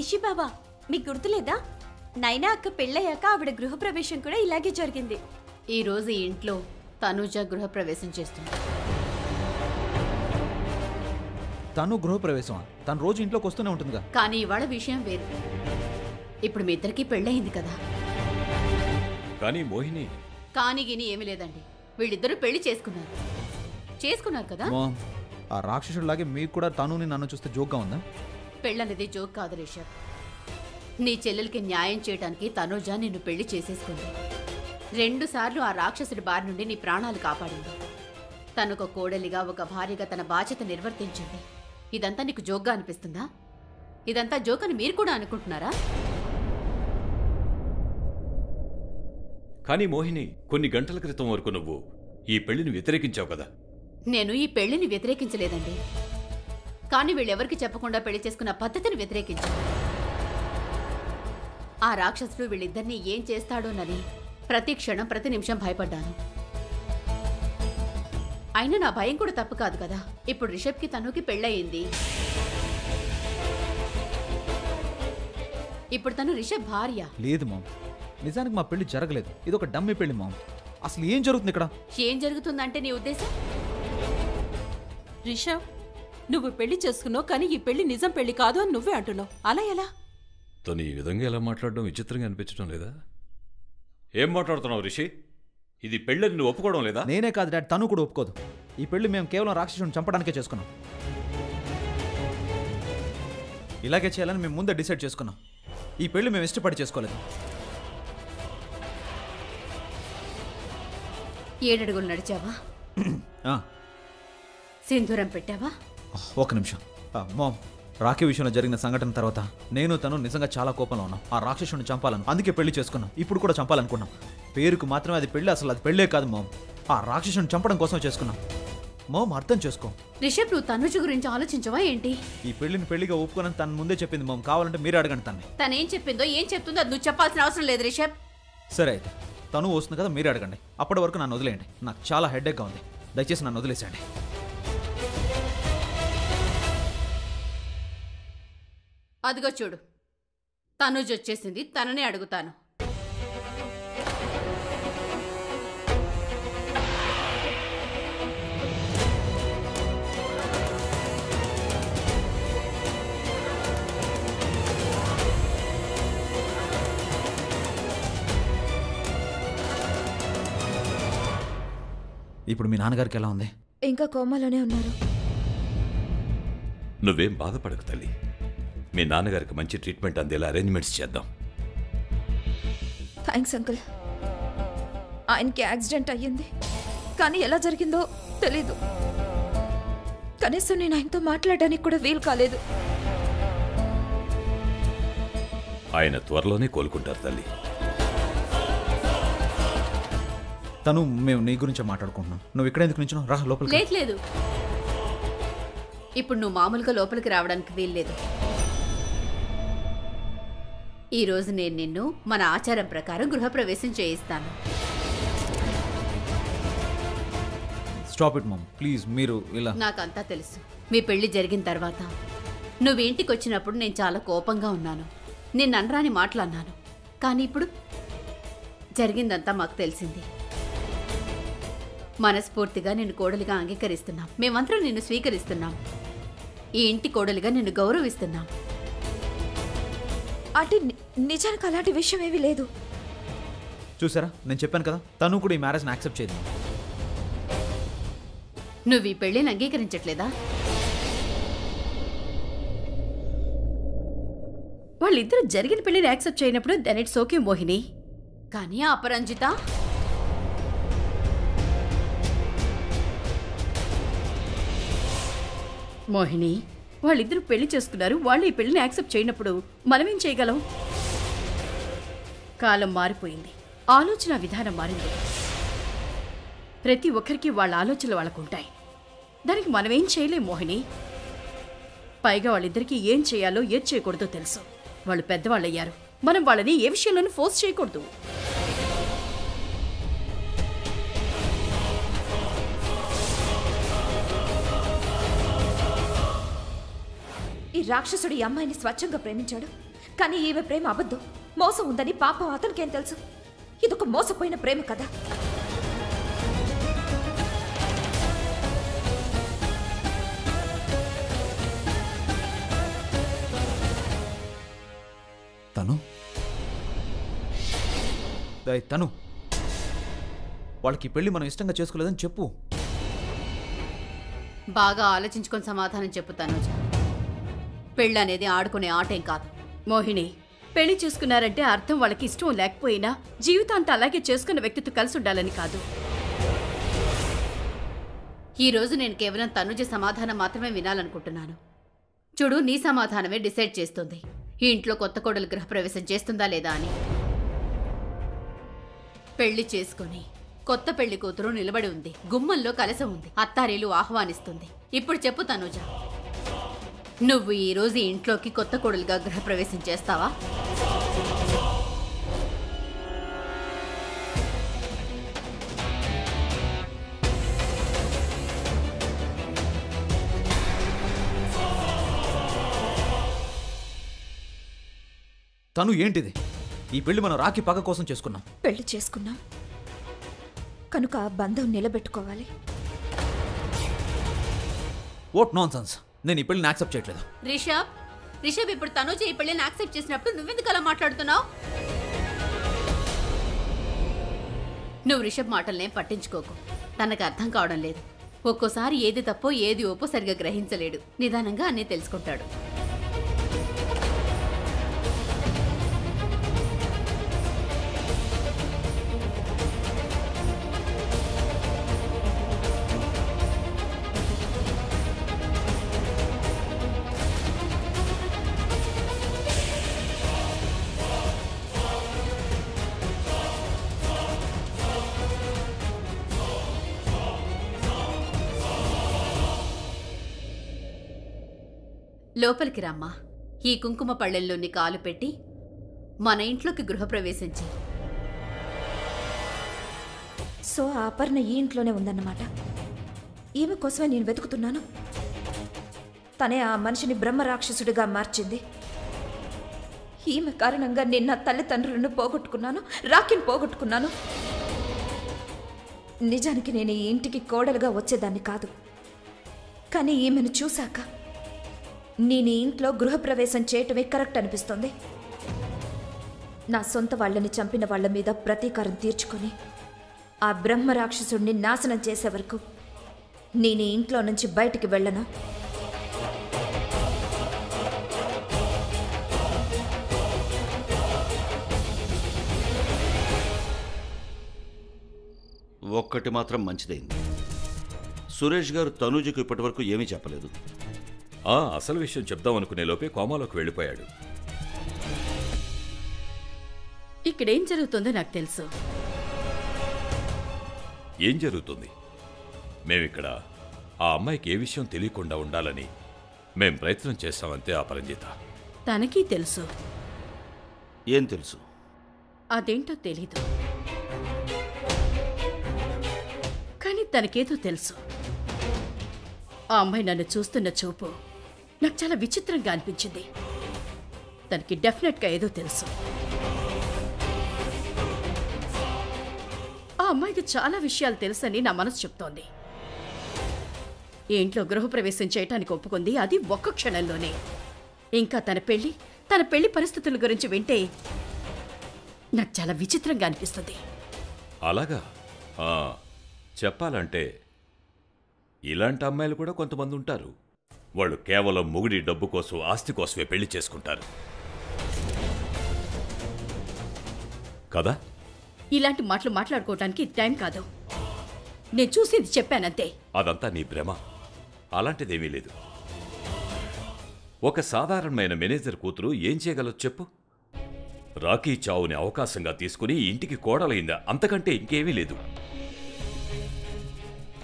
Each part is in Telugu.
రిషి బాబా, మీకు గుర్తులేదా? నైనా అక్క పెళ్ళయ్యాక ఆవిడ గృహప్రవేశం కూడా ఇలాగే జరిగింది. ఈ రోజు ఈ ఇంట్లో తనూజ గృహప్రవేశం చేస్తుంది. తను గృహప్రవేశం తను రోజు ఇంట్లోకి వస్తూనే ఉంటుందిగా. కానీ ఇవాళ విషయం వేరు. ఇప్పుడు మీ ఇద్దరికి పెళ్ళయింది కదా. కానీ మోహిని కానీ గిని ఏమీ లేదండి. వీళ్ళిద్దరూ పెళ్లి చేసుకున్నారు కదా. ఆ రాక్షసుడిలాగే మీకు కూడా తనుని నన్ను చూస్తే జోక్గా ఉందా? పెళ్ళనేది జోక్ కాదు రిషబ్. నీ చెల్లెలకి న్యాయం చేయడానికి తనూజ నిన్ను పెళ్లి చేసేసుకుంది. 2 సార్లు ఆ రాక్షసుడి బారి నుండి నీ ప్రాణాలు కాపాడింది. తనొక కోడలిగా, ఒక భార్యగా తన బాధ్యత నిర్వర్తించింది. ఇదంతా నీకు జోక్గా అనిపిస్తుందా? ఇదంతా జోక్ అని మీరు కూడా అనుకుంటున్నారా? కానీ మోహిని, కొన్ని గంటల క్రితం వరకు నువ్వు ఈ పెళ్లిని వ్యతిరేకించావు కదా. నేను ఈ పెళ్లిని వ్యతిరేకించలేదండి. కానీ వీళ్ళెవరికి చెప్పకుండా పెళ్లి చేసుకున్న పద్ధతిని వ్యతిరేకించాను. ఆ రాక్షసుడు వీళ్ళిద్దరినీ ఏం చేస్తాడోనని ప్రతి క్షణం, ప్రతి నిమిషం భయపడ్డాను. అయినా నా భయం కూడా తప్పు కాదు కదా. ఇప్పుడు రిషబ్కి తనుకి పెళ్ళయింది. ఇప్పుడు తను రిషబ్ భార్య. లేదు మామ్, నిజానికి మా పెళ్లి జరగలేదు. ఇది ఒక డమ్మీ పెళ్లి మామ్. అసలు ఏం జరుగుతుంది ఇక్కడ? ఏం జరుగుతుందంటే నీ ఉద్దేశం? రిషబ్, నువ్వు పెళ్లి చేసుకున్నావు, కానీ ఈ పెళ్లి నిజం పెళ్లి కాదు అని నువ్వే అంటున్నావు. అలా ఎలా? తను ఈ విధంగా ఎలా మాట్లాడడం విచిత్రంగా అనిపించడం లేదా? ఏం మాట్లాడుతున్నావు రిషి? ఇది పెళ్ళని నువ్వు ఒప్పుకోవడం లేదా? నేనే కాదు డాడ్, తను కూడా ఒప్పుకోదు. ఈ పెళ్లి మేము కేవలం రాక్షసుని చంపడానికే చేసుకున్నాం. ఇలాగే చేయాలని మేము ముందే డిసైడ్ చేసుకున్నాం. ఈ పెళ్లి మేము ఇష్టపడి చేసుకోలేదు. 7 అడుగులు నడిచావా? సింధూరం పెట్టావా? ఒక నిమిషం మామ్, రాఖీ విషయంలో జరిగిన సంఘటన తర్వాత నేను తను నిజంగా చాలా కోపంలో ఉన్నాం. ఆ రాక్షసుని చంపాలను, అందుకే పెళ్లి చేసుకున్నాం. ఇప్పుడు కూడా చంపాలనుకున్నాం. పేరుకు మాత్రమే అది పెళ్లి, అసలు అది పెళ్ళే కాదు మామ్. ఆ రాక్షసుని చంపడం కోసం చేసుకున్నాం. మామ్, అర్థం చేసుకో. రిషబ్, నువ్వు తనుజ గురించి ఆలోచించవా ఏంటి? ఈ పెళ్లిని పెళ్లిగా ఒప్పుకోనని తను ముందే చెప్పింది మామ్. కావాలంటే మీరు అడగండి తన్ని. తనేం చెప్పిందో, ఏం చెప్తుందో అది నువ్వు చెప్పాల్సిన అవసరం లేదు రిషబ్. సరే అయితే తను వస్తుంది కదా, మీరే అడగండి. అప్పటి వరకు నన్ను వదిలేయండి. నాకు చాలా హెడేక్గా ఉంది. దయచేసి నన్ను వదిలేసేయండి. అదిగో చూడు, తనుజ్ వచ్చేసింది. తననే అడుగుతాను. ఇప్పుడు మీ నాన్నగారికి ఎలా ఉంది? ఇంకా కోమాలోనే ఉన్నారు. నువ్వేం బాధపడకు తల్లి. మీ నాన్నగారికి మంచి ట్రీట్మెంట్ అందేలా అరేంజ్మెంట్స్ చేద్దాం. Thanks uncle. ఆయనకి యాక్సిడెంట్ అయ్యింది, కానీ ఎలా జరిగిందో తెలీదు. కనీసం నేను ఆయనతో మాట్లాడడానికి కూడా వీలు కాలేదు. ఆయన త్వరలోనే కోలుకుంటారు తల్లి. తను మేము నీ గురించే మాట్లాడుకుంటున్నాం. నువ్వు ఇక్కడ ఎందుకు నించున్నావు? రా లోపలికి. లేదు, ఇప్పుడు నువ్వు మామూలుగా లోపలికి రావడానికి వీల్లేదు. ఈరోజు నేను నిన్ను మన ఆచారం ప్రకారం గృహప్రవేశం చేయిస్తాను. Stop it mom, please. మీరు ఇలా. నాకంతా తెలుసు. మీ పెళ్లి జరిగిన తర్వాత నువ్వు ఇంటికి వచ్చినప్పుడు నేను చాలా కోపంగా ఉన్నాను. నేను అనరాని మాట్లాడినాను. కానీ ఇప్పుడు జరిగిందంతా మాకు తెలిసింది. మనస్ఫూర్తిగా నిన్ను కోడలిగా అంగీకరిస్తున్నాం. మేమందరం నిన్ను స్వీకరిస్తున్నాం. ఈ ఇంటి కోడలిగా నిన్ను గౌరవిస్తున్నాం. అంటే నిజానికి అలాంటి విషయం ఏమీ లేదు. చూసారా, నేను చెప్పాను కదా, తను కూడా ఈ మ్యారేజ్ని యాక్సెప్ట్ చేయదు. నువ్వు ఈ పెళ్లిని అంగీకరించట్లేదా? వాళ్ళిద్దరూ జరిగిన పెళ్లిని యాక్సెప్ట్ చేయనప్పుడు దెన్ ఇట్స్ ఓకే మోహిని. కానీ ఆ అపరంజిత మోహిని, వాళ్ళిద్దరూ పెళ్లి చేసుకున్నారు. వాళ్ళు ఈ పెళ్లిని యాక్సెప్ట్ చేయనప్పుడు మనమేం చేయగలం? కాలం మారిపోయింది. ఆలోచన విధానం మారింది. ప్రతి ఒక్కరికి వాళ్ళ ఆలోచనలు వాళ్ళకుంటాయి. దానికి మనమేం చేయలేం మోహిని. పైగా వాళ్ళిద్దరికీ ఏం చేయాలో ఏది చేయకూడదో తెలుసు. వాళ్ళు పెద్దవాళ్ళయ్యారు. మనం వాళ్ళని ఏ విషయంలోనూ ఫోర్స్ చేయకూడదు. ఈ రాక్షసుడు ఈ అమ్మాయిని స్వచ్ఛంగా ప్రేమించాడు. కానీ ఈమె ప్రేమ అబద్ధం, మోసం ఉందని పాపం అతనికేం తెలుసు? ఇదొక మోసపోయిన ప్రేమ కదా. తను వాళ్ళకి పెళ్లి మనం ఇష్టంగా చేసుకోలేదని చెప్పు. బాగా ఆలోచించుకొని సమాధానం చెప్పు తనుజ. పెళ్ళనేది ఆడుకునే ఆటేం కాదు. మోహిని, పెళ్లి చేసుకున్నారంటే అర్థం వాళ్ళకి ఇష్టం లేకపోయినా జీవితాంతం అలాగే చేసుకున్న వ్యక్తితో కలిసి ఉండాలని కాదు. ఈ రోజు నేను కేవలం తనుజ సమాధానం మాత్రమే వినాలనుకుంటున్నాను. చూడు, నీ సమాధానమే డిసైడ్ చేస్తుంది ఈ ఇంట్లో కొత్త కోడలు గృహప్రవేశం చేస్తుందా లేదా అని. పెళ్లి చేసుకుని కొత్త పెళ్లి కూతురు నిలబడి ఉంది, గుమ్మంలో కలసం ఉంది, అత్తారీలు ఆహ్వానిస్తుంది. ఇప్పుడు చెప్పు తనుజ, నువ్వు ఈ రోజు ఇంట్లోకి కొత్త కోడలుగా గృహప్రవేశం చేస్తావా? తను ఏంటిది? ఈ పెళ్లి మనం రాఖీ పగ కోసం చేసుకున్నాం. పెళ్లి చేసుకున్నాం కనుక ఆ బంధం నిలబెట్టుకోవాలి. What nonsense! నేను ఈ పెళ్లిని యాక్సెప్ట్ చేయట్లేదు. రిషబ్ ఇప్పుడు తనుజ ఈ పెళ్లిని యాక్సెప్ట్ చేసినప్పుడు నువ్వెందుకు అలా మాట్లాడుతున్నావు? నువ్వు రిషబ్ మాటలనే పట్టించుకోకు. తనకు అర్థం కావడం లేదు. ఒక్కోసారి ఏది తప్పో ఏది ఒప్పో సరిగా గ్రహించలేడు. నిదానంగా అన్నీ తెలుసుకుంటాడు. లోపలికి రామ్మా. ఈ కుంకుమ పళ్ళెల్లోని కాలు పెట్టి మన ఇంట్లోకి గృహప్రవేశించి. సో ఆ అపర్ణ ఈ ఇంట్లోనే ఉందన్నమాట. ఈమె కోసమే నేను వెతుకుతున్నాను. తనే ఆ మనిషిని బ్రహ్మరాక్షసుడిగా మార్చింది. ఈమె కారణంగా నేను నా తల్లిదండ్రులను పోగొట్టుకున్నాను, రాఖీని పోగొట్టుకున్నాను. నిజానికి నేను ఈ ఇంటికి కోడలుగా వచ్చేదాన్ని కాదు. కానీ ఈమెను చూశాక నేను ఈ ఇంట్లో గృహప్రవేశం చేయటమే కరెక్ట్ అనిపిస్తోంది. నా సొంత వాళ్ళని చంపిన వాళ్ళ మీద ప్రతీకారం తీర్చుకొని ఆ బ్రహ్మరాక్షసుడిని నాశనం చేసే వరకు నేను ఈ ఇంట్లో నుంచి బయటికి వెళ్ళను. ఒక్కటి మాత్రం మంచిదైంది. సురేష్ గారు తనూజకు ఇప్పటివరకు ఏమీ చెప్పలేదు. అసలు విషయం చెప్దాం అనుకునే లోపే కోమాలోకి వెళ్ళిపోయాడు. ఇక్కడేం జరుగుతుందో నాకు తెలుసు. ఏం జరుగుతుంది? మేమిక్కడ ఆ అమ్మాయికి ఏ విషయం తెలియకుండా ఉండాలని మేం ప్రయత్నం చేస్తామంతే. అపరంజిత, తనకీ తెలుసు. ఏం తెలుసు? అదేంటో తెలీదు, కానీ తనకేదో తెలుసు. ఆ అమ్మాయి నన్ను చూస్తున్న చూపు నాకు చాలా విచిత్రంగా అనిపించింది. తనకి డెఫినెట్గా ఏదో తెలుసు. ఆ అమ్మాయికి చాలా విషయాలు తెలుసని నా మనసు చెప్తోంది. ఈ ఇంట్లో గృహప్రవేశం చేయటానికి ఒప్పుకుంది, అది ఒక్క క్షణంలోనే. ఇంకా తన పెళ్లి పరిస్థితుల గురించి వింటే నాకు చాలా విచిత్రంగా అనిపిస్తుంది. అలాగా? చెప్పాలంటే ఇలాంటి అమ్మాయిలు కూడా కొంతమంది ఉంటారు. వాళ్ళు కేవలం మొగుడి డబ్బు కోసం, ఆస్తి కోసమే పెళ్లి చేసుకుంటారు కదా? ఇలాంటి మాటలు మాట్లాడుకోవటానికి టైం కాదు. నేను చూసింది చెప్పానంతే. అదంతా నీ భ్రమ. అలాంటిదేమీ లేదు. ఒక సాధారణమైన మేనేజర్ కూతురు ఏం చేయగలదు చెప్పు? రాఖీ చావుని అవకాశంగా తీసుకుని ఇంటికి కోడలైందా, అంతకంటే ఇంకేమీ లేదు.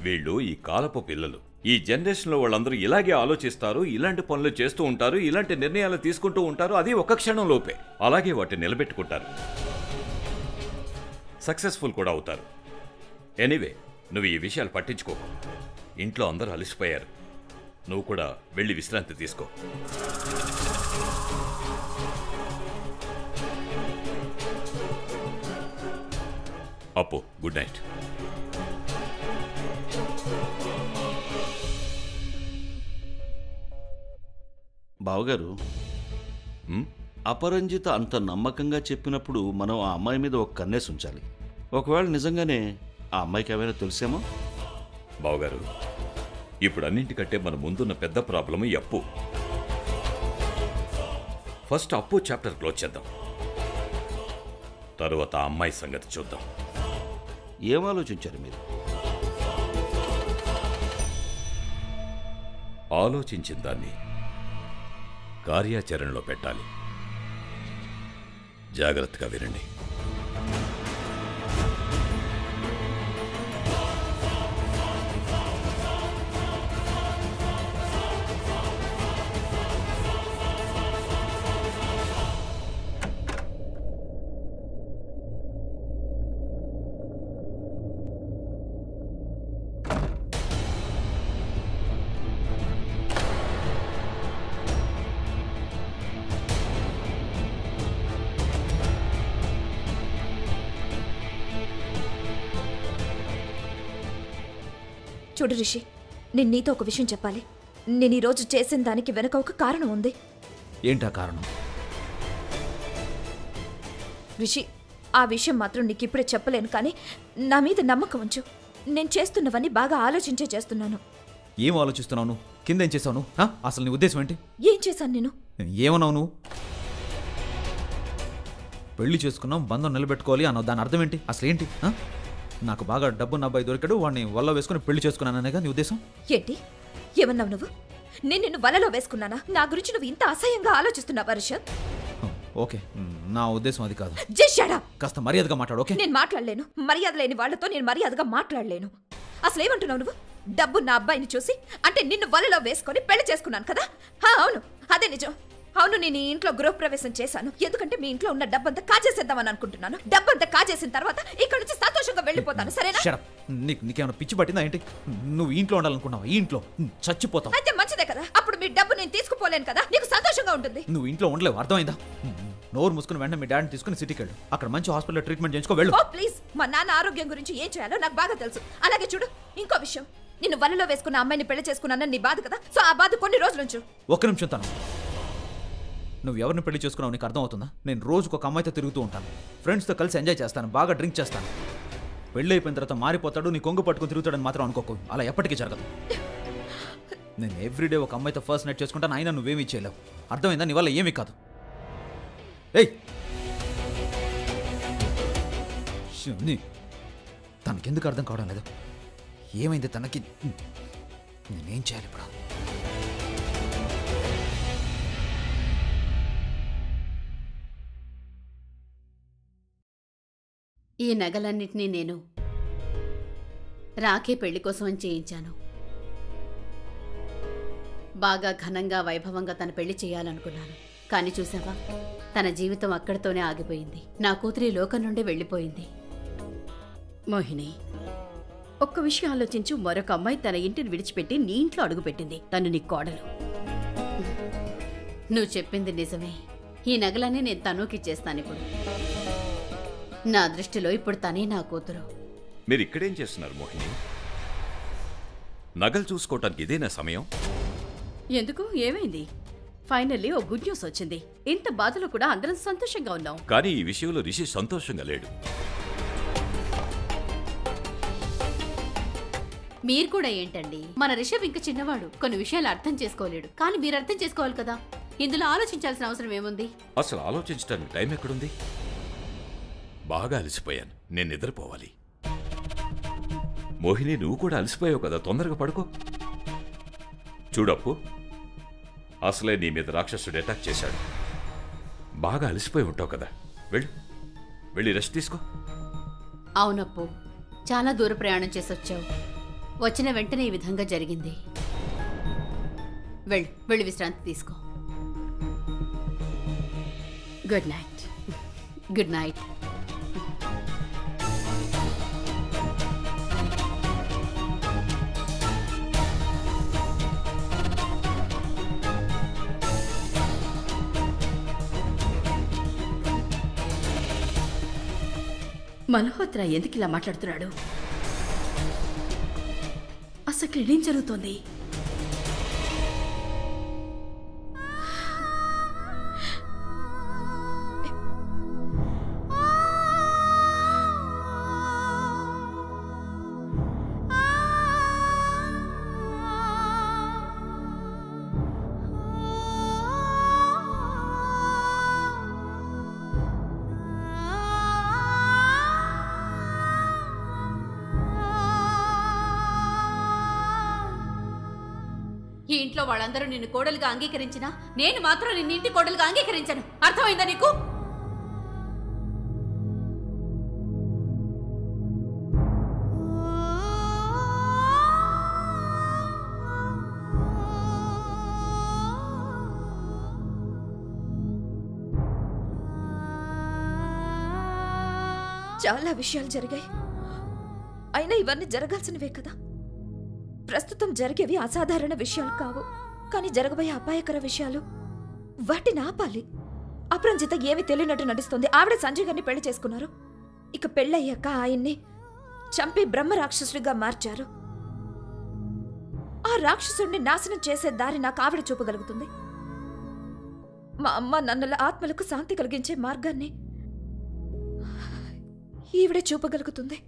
వీళ్ళు ఈ కాలపు పిల్లలు. ఈ జనరేషన్లో వాళ్ళందరూ ఇలాగే ఆలోచిస్తారు, ఇలాంటి పనులు చేస్తూ ఉంటారు, ఇలాంటి నిర్ణయాలు తీసుకుంటూ ఉంటారు. అది ఒక క్షణంలోపే. అలాగే వాటిని నిలబెట్టుకుంటారు, సక్సెస్ఫుల్ కూడా అవుతారు. ఎనీవే, నువ్వు ఈ విషయాలు పట్టించుకోకు. ఇంట్లో అందరూ అలసిపోయారు. నువ్వు కూడా వెళ్ళి విశ్రాంతి తీసుకో. అప్పు గుడ్ నైట్. బావగారు, అపరంజిత అంత నమ్మకంగా చెప్పినప్పుడు మనం ఆ అమ్మాయి మీద ఒక కన్నేసి ఉంచాలి. ఒకవేళ నిజంగానే ఆ అమ్మాయికి ఏమైనా తెలిసేమో. బావగారు, ఇప్పుడు అన్నింటికంటే మన ముందున్న పెద్ద ప్రాబ్లం ఈ అప్పు. ఫస్ట్ అప్పు చాప్టర్ క్లోజ్ చేద్దాం, తరువాత ఆ అమ్మాయి సంగతి చూద్దాం. ఏం ఆలోచించారు మీరు? ఆలోచించిన దాన్ని కార్యాచరణలో పెట్టాలి. జాగ్రత్తగా వినండి. చూడు రిషి, నేను నీతో ఒక విషయం చెప్పాలి. నేను ఈరోజు చేసిన దానికి వెనక ఒక కారణం ఉంది. ఏంటా కారణం? రిషి, ఆ విషయం మాత్రం నీకు ఇప్పుడే చెప్పలేను, కానీ నా మీద నమ్మకం ఉంచు. నేను చేస్తున్నవన్నీ బాగా ఆలోచించే చేస్తున్నాను. ఏం ఆలోచిస్తున్నావు నువ్వు? కింద ఏం చేసావు నువ్వు? అసలు నీ ఉద్దేశం ఏంటి? ఏం చేశాను నేను? ఏమన్నావు నువ్వు? పెళ్లి చేసుకున్నాం, బంధం నిలబెట్టుకోవాలి అన్నావు. దాని అర్థం ఏంటి? అసలు ఏంటి? నాకు బాగా డబ్బున్న అబ్బాయి దొరికాడు, వాడిని వల్ల వేసుకుని పెళ్లి చేసుకున్నాననేగా నీ ఉద్దేశం? ఏంటి ఏమన్నావు నువ్వు? నేను నిన్ను వలలో వేసుకున్నానా? నా గురించి నువ్వు ఇంత అసహ్యంగా ఆలోచిస్తున్నావా రిషబ్? ఓకే, నా ఉద్దేశం అది కాదు. కాస్త మర్యాదగా మాట్లాడు. ఓకే, నేను మాట్లాడలేను. మర్యాద లేని వాళ్లతో నేను మర్యాదగా మాట్లాడలేను. అసలు ఏమంటున్నావు నువ్వు? డబ్బు నా అబ్బాయిని చూసి అంటే నిన్ను వలలో వేసుకొని పెళ్లి చేసుకున్నాను కదా? అవును, అదే నిజం. అవును, నేను ఈ ఇంట్లో గృహప్రవేశం చేశాను ఎందుకంటే మీ ఇంట్లో ఉన్న డబ్బంతా కాజేసేద్దామని అనుకుంటున్నాను. డబ్బంతా కాజేసిన తర్వాత ఇక్కడ నుంచి సంతోషంగా వెళ్ళిపోతాను, సరేనా? నీకేమైనా పిచ్చి పట్టిందా ఏంటి? నువ్వు ఇంట్లో ఉండాలనుకున్నావా? ఈ ఇంట్లో చచ్చిపోతావు. అయితే మంచిదే కదా, అప్పుడు మీ డబ్బు నేను తీసుకుపోలేను కదా, నీకు సంతోషంగా ఉంటుంది. నువ్వు ఇంట్లో ఉండలేవు, అర్థమైందా? నోరు మూసుకుని వెంటనే మీ డాడీని తీసుకుని సిటీకి వెళ్ళు. అక్కడ మంచి హాస్పిటల్లో ట్రీట్మెంట్ చేయించుకో, వెళ్ళు. ఓ ప్లీజ్, మా నాన్న ఆరోగ్యం గురించి ఏం చేయాలో నాకు బాగా తెలుసు. అలాగే చూడు, ఇంకో విషయం, నిన్ను వలలో వేసుకున్న అమ్మాయిని పెళ్లి చేసుకున్నానని నీ బాధ కదా, సో ఆ బాధ కొన్ని రోజుల నుంచి. ఒక్క నిమిషం తను. నువ్వు ఎవరిని పెళ్లి చేసుకున్నావు నీకు అర్థం అవుతుందా? నేను రోజుకు ఒక అమ్మాయితో తిరుగుతూ ఉంటాను, ఫ్రెండ్స్తో కలిసి ఎంజాయ్ చేస్తాను, బాగా డ్రింక్ చేస్తాను. పెళ్ళి అయిపోయిన తర్వాత మారిపోతాడు, నీ కొంగు పట్టుకుని తిరుగుతాడని మాత్రం అనుకోకు. అలా ఎప్పటికీ జరగదు. నేను ఎవ్రీడే ఒక అమ్మాయితో ఫస్ట్ నైట్ చేసుకుంటాను, అయినా నువ్వేమీ చేయలేవు. అర్థమైందా? నీ వల్ల ఏమీ కాదు. ఏయ్, తనకెందుకు అర్థం కావడం లేదు? ఏమైంది తనకి? నేనేం చేయాలి ఇప్పుడు? ఈ నగలన్నిటినీ నేను రాఖీ పెళ్లి కోసం అని చేయించాను. బాగా ఘనంగా వైభవంగా తన పెళ్లి చేయాలనుకున్నాను. కానీ చూసావా, తన జీవితం అక్కడితోనే ఆగిపోయింది. నా కూతురి లోకం నుండి వెళ్ళిపోయింది. మోహిని, ఒక్క విషయం ఆలోచించు. మరొక అమ్మాయి తన ఇంటిని విడిచిపెట్టి నీ ఇంట్లో అడుగుపెట్టింది. తను నీ కోడలు. నువ్వు చెప్పింది నిజమే. ఈ నగలన్నీ నేను తనూకిచ్చేస్తాను. ఇప్పుడు నా దృష్టిలో ఇప్పుడు తనే నా కూతురు. మీరు ఇక్కడేం చేస్తున్నారు మోహిని? నగలు చూసుకోవటానికి ఇదేనా సమయం? ఎందుకు? ఏమైంది? ఫైనల్లీ ఓ గుడ్ న్యూస్ వచ్చింది. ఇంత బాధలో కూడా అందరం సంతోషంగా ఉన్నాం. కానీ ఈ విషయంలో రిషి సంతోషంగా లేడు. మీరు కూడా ఏంటండి? మన రిషబ్ ఇంకా చిన్నవాడు, కొన్ని విషయాలు అర్థం చేసుకోలేడు. కానీ మీరు అర్థం చేసుకోవాలి కదా. ఇందులో ఆలోచించాల్సిన అవసరం ఏముంది? అసలు ఆలోచించడానికి టైం ఎక్కడుంది? బాగా అలసిపోయాను, నేను నిద్రపోవాలి. మోహిని, నువ్వు కూడా అలసిపోయావు కదా, తొందరగా పడుకో. చూడప్పు, అసలే నీ మీద రాక్షసుడు అటాక్ చేశాడు. బాగా అలసిపోయి ఉంటావు కదా, వెళ్ళి రెస్ట్ తీసుకో. అవునప్పు, చాలా దూర ప్రయాణం చేసి వచ్చావు. వచ్చిన వెంటనే ఈ విధంగా జరిగింది. వెళ్ళి విశ్రాంతి తీసుకో. Good night. Good night. Malhotra ఎందుకు ఇలా మాట్లాడుతున్నాడు? అసలు ఏం జరుగుతోంది? ఈ ఇంట్లో వాళ్ళందరూ నిన్ను కోడలుగా అంగీకరించినా నేను మాత్రం నిన్న ఇంటి కోడలుగా అంగీకరించను. అర్థమైందా నీకు? చాలా విషయాలు జరిగాయి. అయినా ఇవన్నీ జరగాల్సినవే కదా. ప్రస్తుతం జరిగేవి అసాధారణ విషయాలు కావు, కానీ జరగబోయే అపాయకర విషయాలు. వాటిని ఆపాలి. అప్రంజిత ఏమి తెలియనట్టు నడుస్తుంది. ఆవిడ సంజయ్ గారిని పెళ్లి చేసుకున్నారు. ఇక పెళ్ళయ్యాక ఆయన్ని చంపి బ్రహ్మ రాక్షసుడిగా మార్చారు. ఆ రాక్షసుడిని నాశనం చేసే దారి నాకు ఆవిడ చూపగలుగుతుంది. మా అమ్మ నన్నల ఆత్మలకు శాంతి కలిగించే మార్గాన్ని ఈవిడే చూపగలుగుతుంది.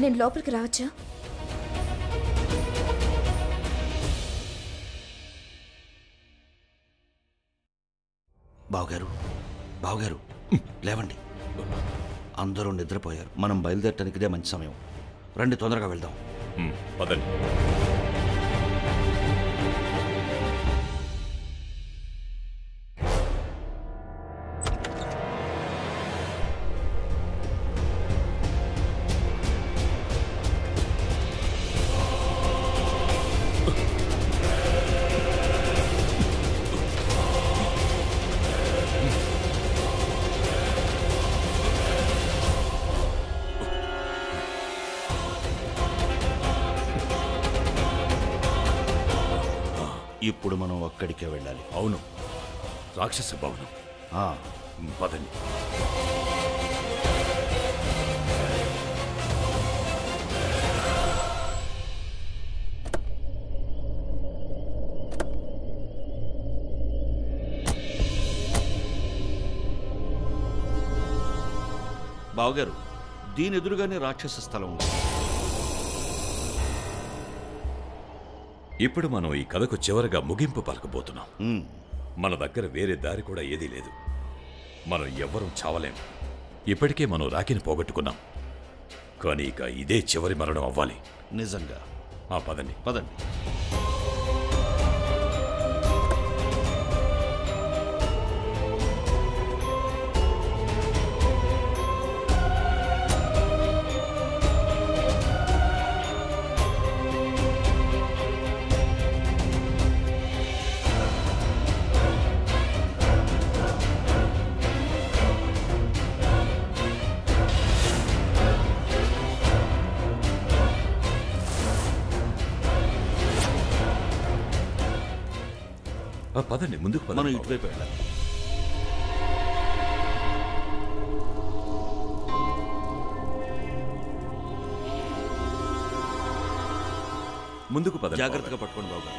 నేను లోపలికి రావచ్చా? బావగారు లేవండి. అందరూ నిద్రపోయారు. మనం బయలుదేరటానికి ఇదే మంచి సమయం. రండి, తొందరగా వెళ్దాం. పదండి. ఇప్పుడు మనం అక్కడికే వెళ్ళాలి. అవును, రాక్షస భవనం. పదండి. బావగారు, దీని ఎదురుగానే రాక్షస స్థలం ఉంది. ఇప్పుడు మనం ఈ కథకు చివరగా ముగింపు పలకబోతున్నాం. మన దగ్గర వేరే దారి కూడా ఏదీ లేదు. మనం ఎవ్వరూ చావలేం. ఇప్పటికే మనం రాకిని పోగొట్టుకున్నాం. కానీ ఇక ఇదే చివరి మరణం అవ్వాలి. నిజంగా. పదండి. పదండి. పదండి, ముందుకు పదండి. మనం ఇటువైపు వెళ్ళాలి. ముందుకు పదండి. జాగ్రత్తగా పట్టుకోండి బాబు.